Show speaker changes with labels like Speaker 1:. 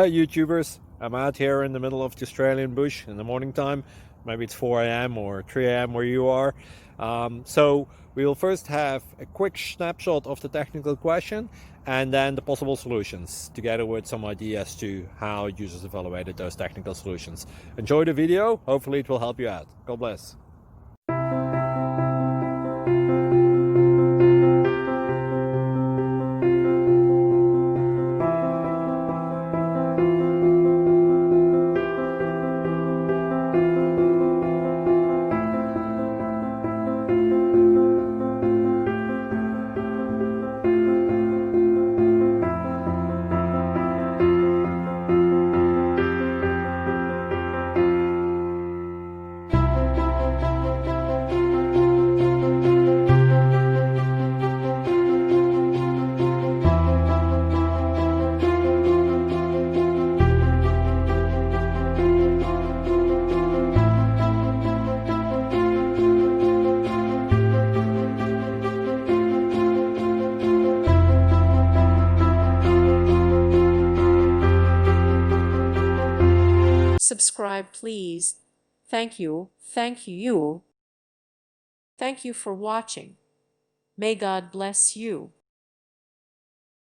Speaker 1: Hey YouTubers, I'm out here in the middle of the Australian bush in the morning time. Maybe it's 4 a.m. or 3 a.m. where you are. So we will first have a quick snapshot of the technical question and then the possible solutions, together with some ideas to how users evaluated those technical solutions. Enjoy the video, hopefully it will help you out. God bless.
Speaker 2: Subscribe, please. Thank you. Thank you. Thank you for watching. May God bless you.